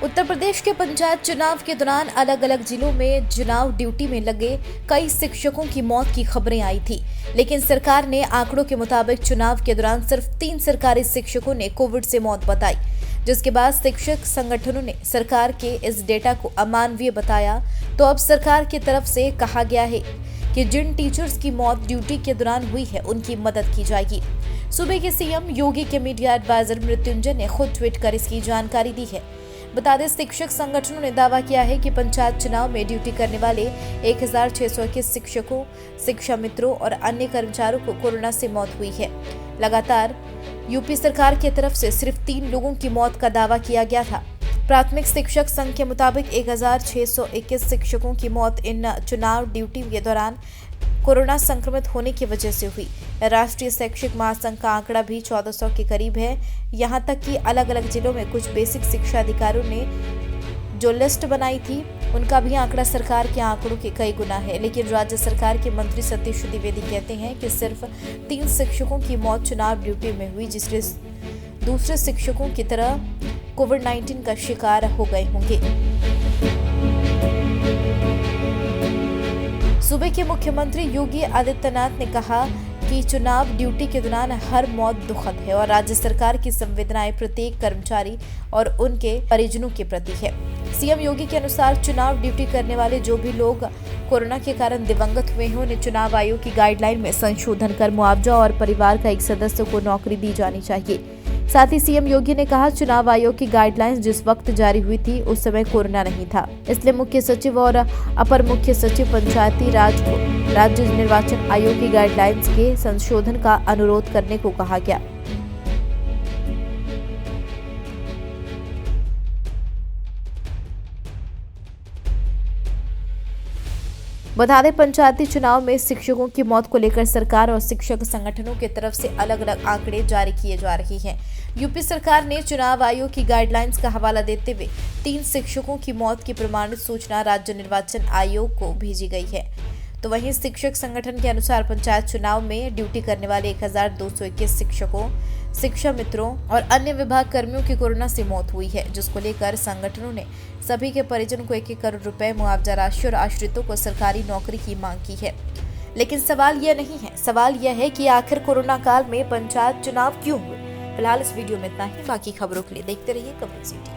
उत्तर प्रदेश के पंचायत चुनाव के दौरान अलग अलग जिलों में चुनाव ड्यूटी में लगे कई शिक्षकों की मौत की खबरें आई थी, लेकिन सरकार ने आंकड़ों के मुताबिक चुनाव के दौरान सिर्फ 3 सरकारी शिक्षकों ने कोविड से मौत बताई, जिसके बाद शिक्षक संगठनों ने सरकार के इस डेटा को अमानवीय बताया। तो अब सरकार की तरफ से कहा गया है कि जिन टीचर्स की मौत ड्यूटी के दौरान हुई है उनकी मदद की जाएगी। सूबे के सीएम योगी के मीडिया एडवाइजर मृत्युंजय ने खुद ट्वीट कर इसकी जानकारी दी है। बता दें, शिक्षक संगठनों ने दावा किया है कि पंचायत चुनाव में ड्यूटी करने वाले 1621 शिक्षकों, शिक्षा मित्रों और अन्य कर्मचारियों को कोरोना से मौत हुई है। लगातार यूपी सरकार की तरफ से सिर्फ 3 लोगों की मौत का दावा किया गया था। प्राथमिक शिक्षक संघ के मुताबिक 1621 शिक्षकों की मौत इन चुनाव ड्यूटी के दौरान कोरोना संक्रमित होने की वजह से हुई। राष्ट्रीय शैक्षिक महासंघ का आंकड़ा भी 1400 के करीब है। यहां तक कि अलग अलग जिलों में कुछ बेसिक शिक्षा अधिकारियों ने जो लिस्ट बनाई थी उनका भी आंकड़ा सरकार के आंकड़ों के कई गुना है। लेकिन राज्य सरकार के मंत्री सतीश द्विवेदी कहते हैं कि सिर्फ 3 शिक्षकों की मौत चुनाव ड्यूटी में हुई, जिससे दूसरे शिक्षकों की तरह कोविड-19 का शिकार हो गए होंगे। सूबे के मुख्यमंत्री योगी आदित्यनाथ ने कहा कि चुनाव ड्यूटी के दौरान हर मौत दुखद है और राज्य सरकार की संवेदनाएं प्रत्येक कर्मचारी और उनके परिजनों के प्रति है। सीएम योगी के अनुसार चुनाव ड्यूटी करने वाले जो भी लोग कोरोना के कारण दिवंगत हुए हैं उन्हें चुनाव आयोग की गाइडलाइन में संशोधन कर मुआवजा और परिवार का एक सदस्य को नौकरी दी जानी चाहिए। साथ ही सीएम योगी ने कहा, चुनाव आयोग की गाइडलाइंस जिस वक्त जारी हुई थी उस समय कोरोना नहीं था, इसलिए मुख्य सचिव और अपर मुख्य सचिव पंचायती राज को राज्य निर्वाचन आयोग की गाइडलाइंस के संशोधन का अनुरोध करने को कहा गया। बता दें, पंचायती चुनाव में शिक्षकों की मौत को लेकर सरकार और शिक्षक संगठनों की तरफ से अलग अलग आंकड़े जारी किए जा रहे हैं। यूपी सरकार ने चुनाव आयोग की गाइडलाइंस का हवाला देते हुए 3 शिक्षकों की मौत की प्रमाणित सूचना राज्य निर्वाचन आयोग को भेजी गई है। तो वहीं शिक्षक संगठन के अनुसार पंचायत चुनाव में ड्यूटी करने वाले 1221 शिक्षकों, शिक्षा मित्रों और अन्य विभाग कर्मियों की कोरोना से मौत हुई है, जिसको लेकर संगठनों ने सभी के परिजनों को 1-1 करोड़ रुपए मुआवजा राशि और आश्रितों को सरकारी नौकरी की मांग की है। लेकिन सवाल यह नहीं है, सवाल यह है कि आखिर कोरोना काल में पंचायत चुनाव क्यों हुए। फिलहाल इस वीडियो में इतना ही। बाकी खबरों के लिए देखते रहिए कमल सिटी।